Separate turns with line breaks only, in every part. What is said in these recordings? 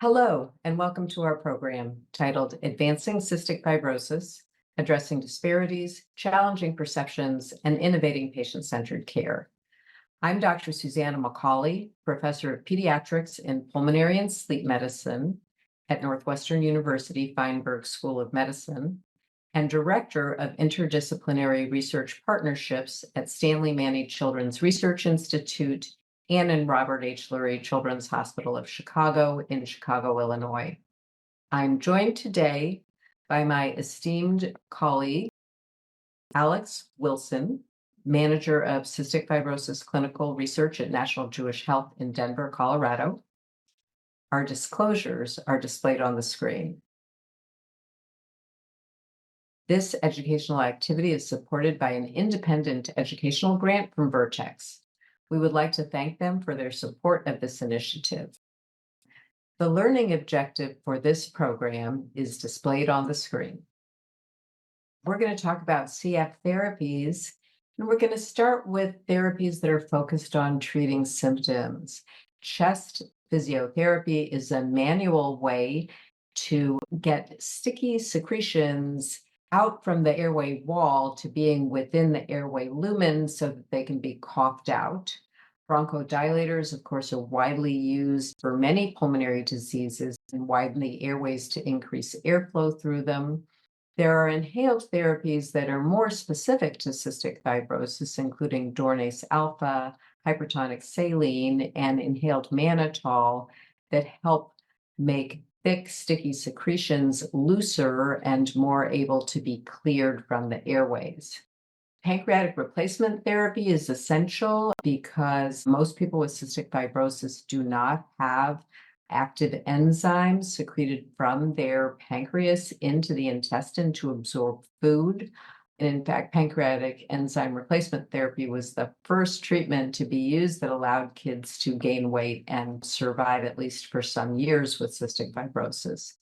Hello, and welcome to our program titled Advancing Cystic Fibrosis, Addressing Disparities, Challenging Perceptions, and Innovating Patient-Centered Care. I'm Dr. Susanna McCauley, Professor of Pediatrics in Pulmonary and Sleep Medicine at Northwestern University Feinberg School of Medicine, and Director of Interdisciplinary Research Partnerships at Stanley Manny Children's Research Institute and in Robert H. Lurie Children's Hospital of Chicago in Chicago, Illinois. I'm joined today by my esteemed colleague, Alex Wilson, Manager of Cystic Fibrosis Clinical Research at National Jewish Health in Denver, Colorado. Our disclosures are displayed on the screen. This educational activity is supported by an independent educational grant from Vertex. We would like to thank them for their support of this initiative. The learning objective for this program is displayed on the screen. We're going to talk about CF therapies, and we're going to start with therapies that are focused on treating symptoms. Chest physiotherapy is a manual way to get sticky secretions out from the airway wall to being within the airway lumen so that they can be coughed out. Bronchodilators, of course, are widely used for many pulmonary diseases and widen the airways to increase airflow through them. There are inhaled therapies that are more specific to cystic fibrosis, including Dornase alpha, hypertonic saline, and inhaled mannitol that help make thick, sticky secretions looser and more able to be cleared from the airways. Pancreatic replacement therapy is essential because most people with cystic fibrosis do not have active enzymes secreted from their pancreas into the intestine to absorb food. And in fact, pancreatic enzyme replacement therapy was the first treatment to be used that allowed kids to gain weight and survive at least for some years with cystic fibrosis.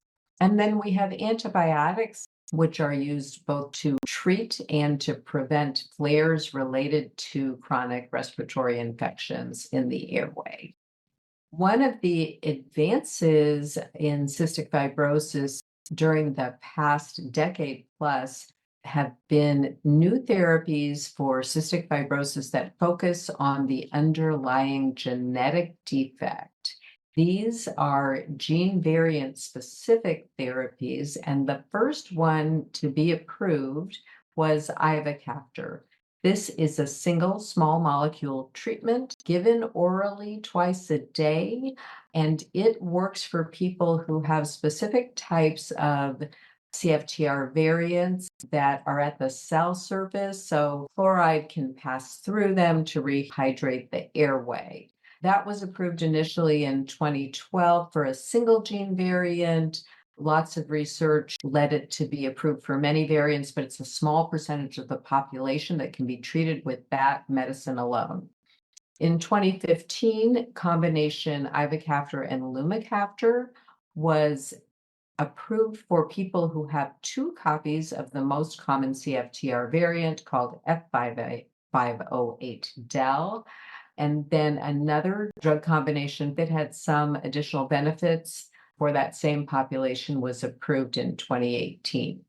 And then we have antibiotics, which are used both to treat and to prevent flares related to chronic respiratory infections in the airway. One of the advances in cystic fibrosis during the past decade plus have been new therapies for cystic fibrosis that focus on the underlying genetic defect. These are gene variant specific therapies, and the first one to be approved was ivacaftor. This is a single small molecule treatment given orally twice a day, and it works for people who have specific types of CFTR variants that are at the cell surface, so chloride can pass through them to rehydrate the airway. That was approved initially in 2012 for a single gene variant. Lots of research led it to be approved for many variants, but it's a small percentage of the population that can be treated with that medicine alone. In 2015, combination ivacaftor and lumacaftor was approved for people who have two copies of the most common CFTR variant called F508del. And then another drug combination that had some additional benefits for that same population was approved in 2018.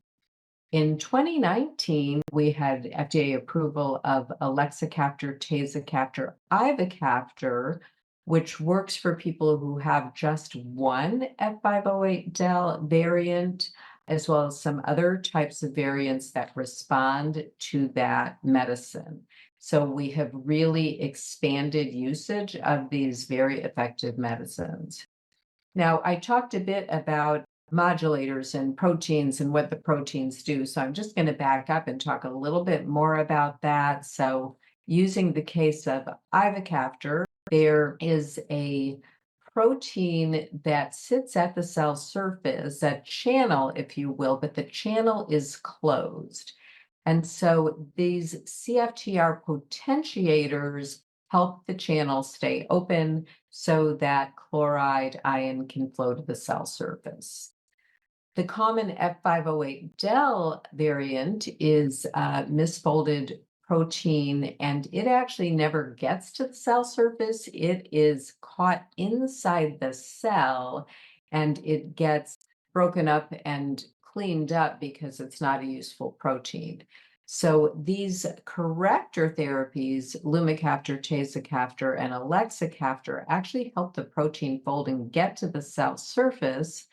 In 2019, we had FDA approval of elexacaftor, tezacaftor, ivacaftor, which works for people who have just one F508del variant, as well as some other types of variants that respond to that medicine. So we have really expanded usage of these very effective medicines. Now, I talked a bit about modulators and proteins and what the proteins do. So I'm just going to back up and talk a little bit more about that. So using the case of ivacaftor, there is a protein that sits at the cell surface, a channel, if you will, but the channel is closed. And so these CFTR potentiators help the channel stay open so that chloride ion can flow to the cell surface. The common F508del variant is a misfolded protein, and it actually never gets to the cell surface. It is caught inside the cell and it gets broken up and cleaned up because it's not a useful protein. So these corrector therapies, lumicaftor, tasacaftor, and elexacaftor, actually help the protein folding get to the cell surface.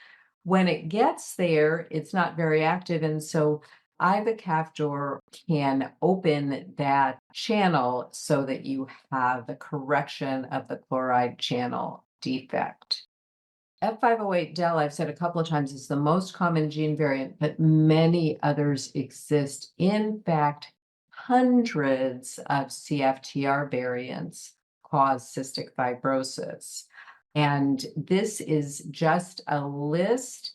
When it gets there, it's not very active, and so ivacaftor can open that channel so that you have the correction of the chloride channel defect. F508del, I've said a couple of times, is the most common gene variant, but many others exist. In fact, hundreds of CFTR variants cause cystic fibrosis. And this is just a list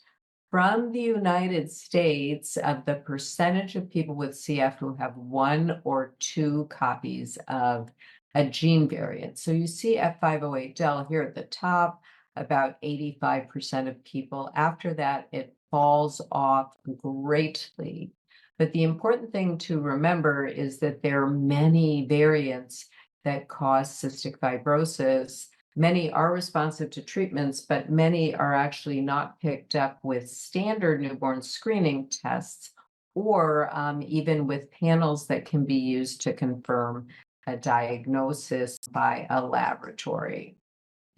from the United States of the percentage of people with CF who have one or two copies of a gene variant. So you see F508del here at the top, about 85% of people. After that, it falls off greatly. But the important thing to remember is that there are many variants that cause cystic fibrosis. Many are responsive to treatments, but many are actually not picked up with standard newborn screening tests or even with panels that can be used to confirm a diagnosis by a laboratory.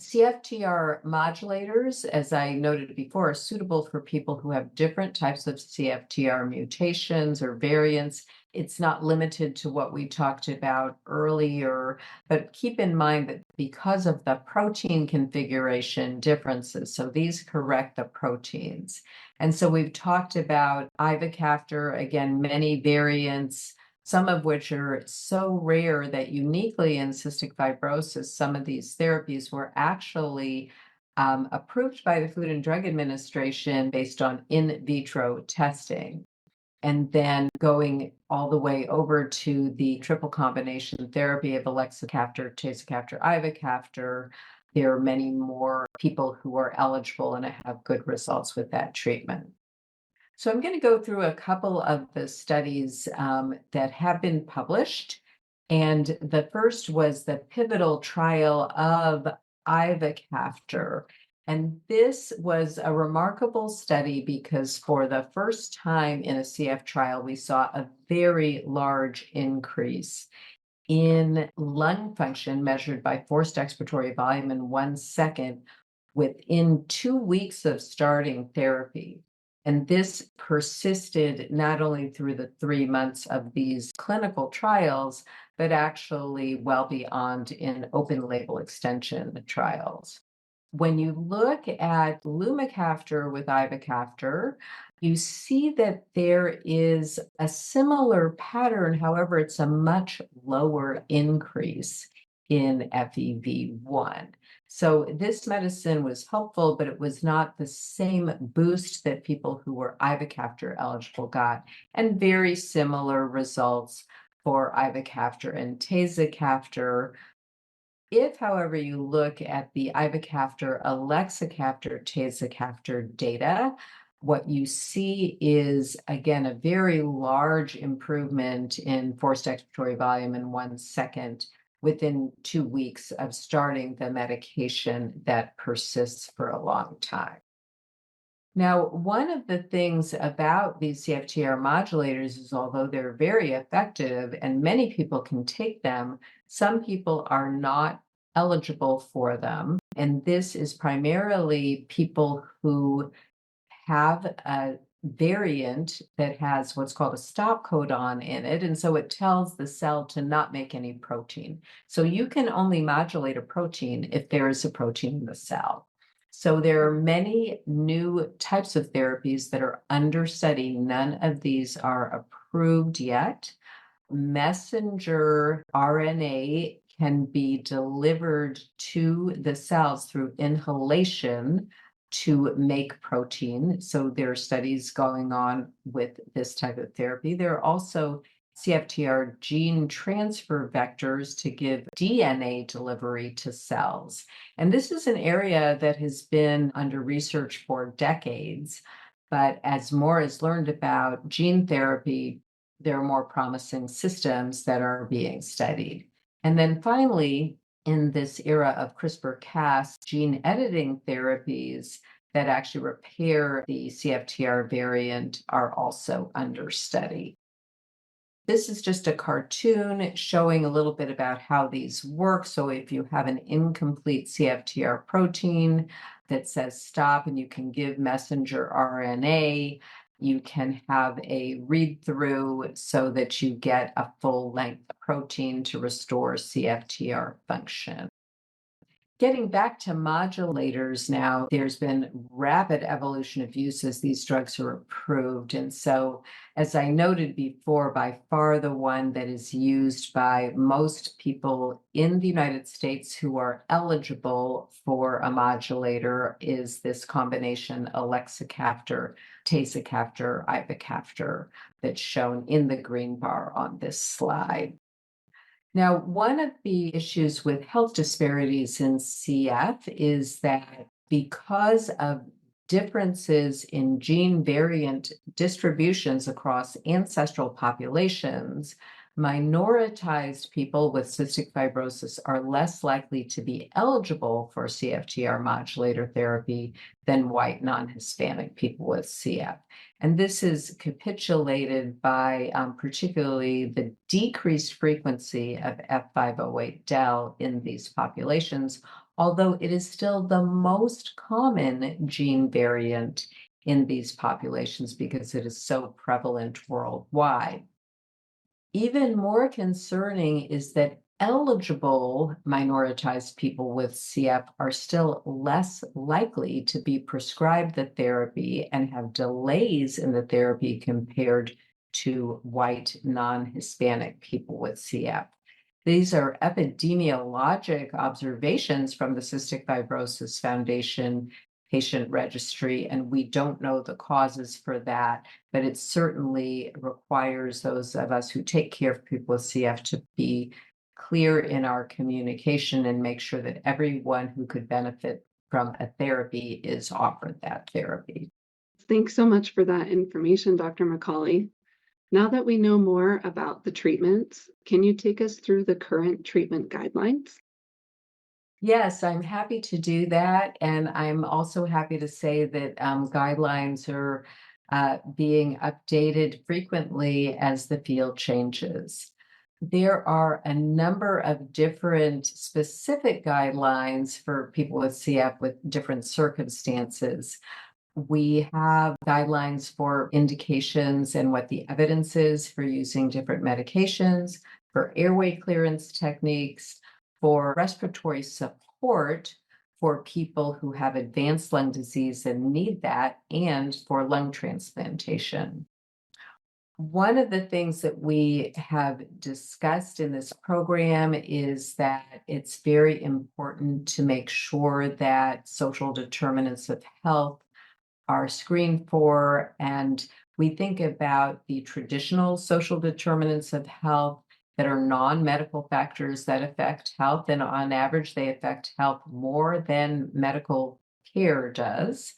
CFTR modulators, as I noted before, are suitable for people who have different types of CFTR mutations or variants. It's not limited to what we talked about earlier, but keep in mind that because of the protein configuration differences, so these correct the proteins. And so we've talked about ivacaftor, again, many variants, some of which are so rare that uniquely in cystic fibrosis, some of these therapies were actually approved by the Food and Drug Administration based on in vitro testing. And then going all the way over to the triple combination therapy of elexacaftor, tasacaftor, ivacaftor, there are many more people who are eligible and have good results with that treatment. So I'm going to go through a couple of the studies that have been published. And the first was the pivotal trial of ivacaftor. And this was a remarkable study because for the first time in a CF trial, we saw a very large increase in lung function measured by forced expiratory volume in 1 second within 2 weeks of starting therapy. And this persisted not only through the 3 months of these clinical trials, but actually well beyond in open label extension trials. When you look at lumicaftor with ivacaftor, you see that there is a similar pattern. However, it's a much lower increase in FEV1. So this medicine was helpful, but it was not the same boost that people who were ivacaftor eligible got, and very similar results for ivacaftor and tasacaftor. If, however, you look at the ivacaftor, elexacaftor, tasacaftor data, what you see is, again, a very large improvement in forced expiratory volume in 1 second within 2 weeks of starting the medication that persists for a long time. Now, one of the things about these CFTR modulators is although they're very effective and many people can take them, some people are not eligible for them. And this is primarily people who have a variant that has what's called a stop codon in it. And so it tells the cell to not make any protein. So you can only modulate a protein if there is a protein in the cell. So there are many new types of therapies that are under study. None of these are approved yet. Messenger RNA can be delivered to the cells through inhalation to make protein. So there are studies going on with this type of therapy. There are also CFTR gene transfer vectors to give DNA delivery to cells. And this is an area that has been under research for decades. But as more is learned about gene therapy, there are more promising systems that are being studied. And then finally, in this era of CRISPR-Cas gene editing therapies, that actually repair the CFTR variant are also under study. This is just a cartoon showing a little bit about how these work. So if you have an incomplete CFTR protein that says stop and you can give messenger RNA, you can have a read through so that you get a full length protein to restore CFTR function. Getting back to modulators now, there's been rapid evolution of use as these drugs are approved. And so, as I noted before, by far the one that is used by most people in the United States who are eligible for a modulator is this combination elexacaftor, tasacaftor, ivacaftor that's shown in the green bar on this slide. Now, one of the issues with health disparities in CF is that because of differences in gene variant distributions across ancestral populations, minoritized people with cystic fibrosis are less likely to be eligible for CFTR modulator therapy than white non-Hispanic people with CF. And this is capitulated by particularly the decreased frequency of F508del in these populations, although it is still the most common gene variant in these populations because it is so prevalent worldwide. Even more concerning is that eligible minoritized people with CF are still less likely to be prescribed the therapy and have delays in the therapy compared to white non-Hispanic people with CF. These are epidemiologic observations from the Cystic Fibrosis Foundation patient registry, and we don't know the causes for that, but it certainly requires those of us who take care of people with CF to be clear in our communication and make sure that everyone who could benefit from a therapy is offered that therapy.
Thanks so much for that information, Dr. McCauley. Now that we know more about the treatments, can you take us through the current treatment guidelines?
Yes, I'm happy to do that. And I'm also happy to say that guidelines are being updated frequently as the field changes. There are a number of different specific guidelines for people with CF with different circumstances. We have guidelines for indications and what the evidence is for using different medications, for airway clearance techniques, for respiratory support for people who have advanced lung disease and need that, and for lung transplantation. One of the things that we have discussed in this program is that it's very important to make sure that social determinants of health are screened for, and we think about the traditional social determinants of health that are non-medical factors that affect health, and on average, they affect health more than medical care does.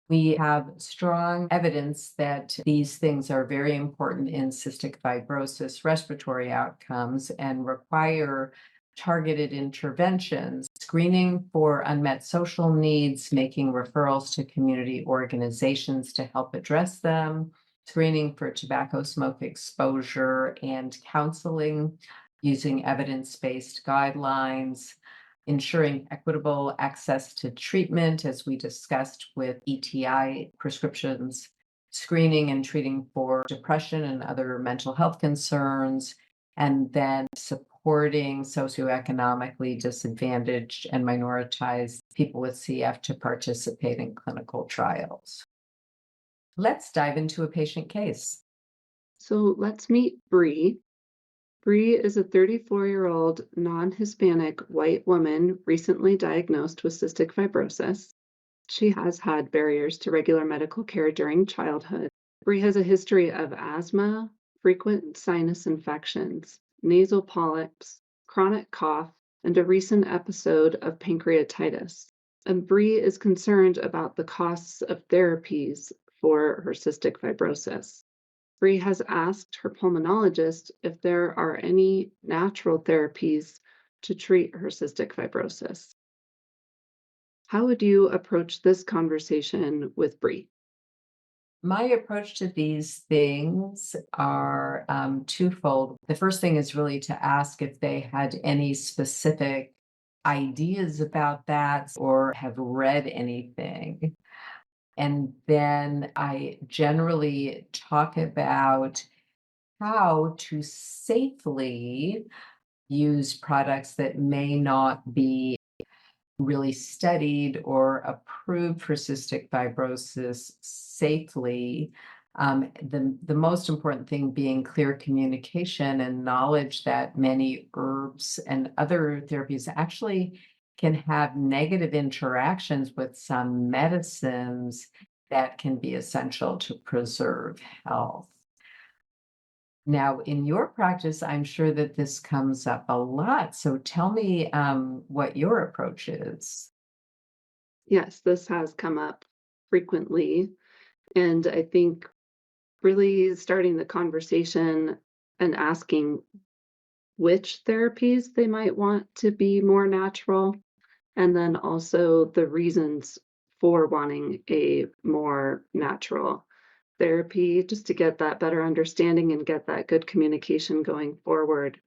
We have strong evidence that these things are very important in cystic fibrosis respiratory outcomes and require targeted interventions, screening for unmet social needs, making referrals to community organizations to help address them, screening for tobacco smoke exposure, and counseling using evidence-based guidelines, ensuring equitable access to treatment, as we discussed with ETI prescriptions, screening and treating for depression and other mental health concerns, and then supporting socioeconomically disadvantaged and minoritized people with CF to participate in clinical trials. Let's dive into a patient case.
So let's meet Bree. Bree is a 34-year-old non-Hispanic white woman recently diagnosed with cystic fibrosis. She has had barriers to regular medical care during childhood. Bree has a history of asthma, frequent sinus infections, nasal polyps, chronic cough, and a recent episode of pancreatitis. And Bree is concerned about the costs of therapies for her cystic fibrosis. Bree has asked her pulmonologist if there are any natural therapies to treat her cystic fibrosis. How would you approach this conversation with Bree?
My approach to these things are twofold. The first thing is really to ask if they had any specific ideas about that or have read anything. And then I generally talk about how to safely use products that may not be really studied or approved for cystic fibrosis safely. The most important thing being clear communication and knowledge that many herbs and other therapies actually can have negative interactions with some medicines that can be essential to preserve health. Now, in your practice, I'm sure that this comes up a lot. So tell me what your approach is.
Yes, this has come up frequently. And I think really starting the conversation and asking which therapies they might want to be more natural, and then also the reasons for wanting a more natural therapy, just to get that better understanding and get that good communication going forward.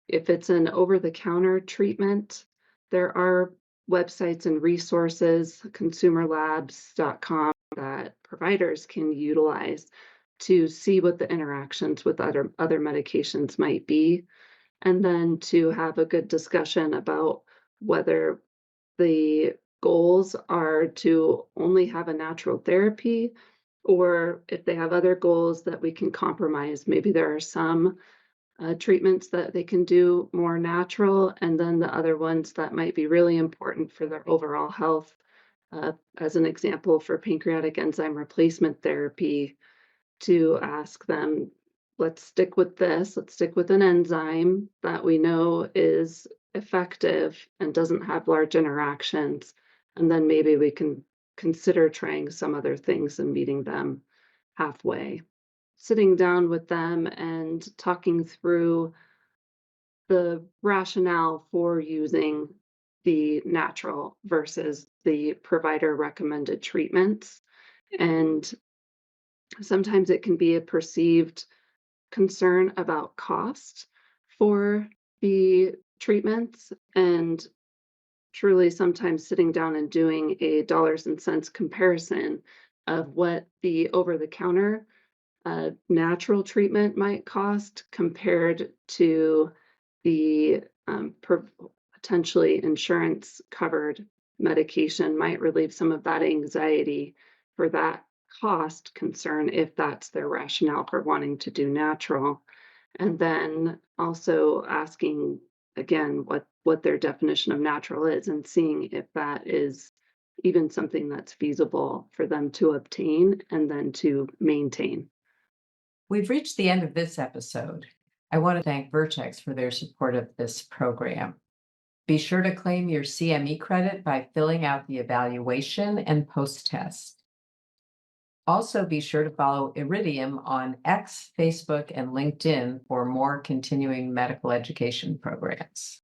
If it's an over-the-counter treatment, there are websites and resources, consumerlabs.com, that providers can utilize to see what the interactions with other medications might be, and then to have a good discussion about whether the goals are to only have a natural therapy, or if they have other goals that we can compromise. Maybe there are some treatments that they can do more natural, and then the other ones that might be really important for their overall health. As an example, for pancreatic enzyme replacement therapy, to ask them, let's stick with this, let's stick with an enzyme that we know is effective and doesn't have large interactions. And then maybe we can consider trying some other things and meeting them halfway. Sitting down with them and talking through the rationale for using the natural versus the provider recommended treatments. And sometimes it can be a perceived concern about cost for the treatments, and truly sometimes sitting down and doing a dollars and cents comparison of what the over the counter natural treatment might cost compared to the potentially insurance covered medication might relieve some of that anxiety for that cost concern, if that's their rationale for wanting to do natural. And then also asking again what their definition of natural is, and seeing if that is even something that's feasible for them to obtain and then to maintain.
We've reached the end of this episode. I want to thank Vertex for their support of this program. Be sure to claim your CME credit by filling out the evaluation and post-test. Also, be sure to follow Iridium on X, Facebook, and LinkedIn for more continuing medical education programs.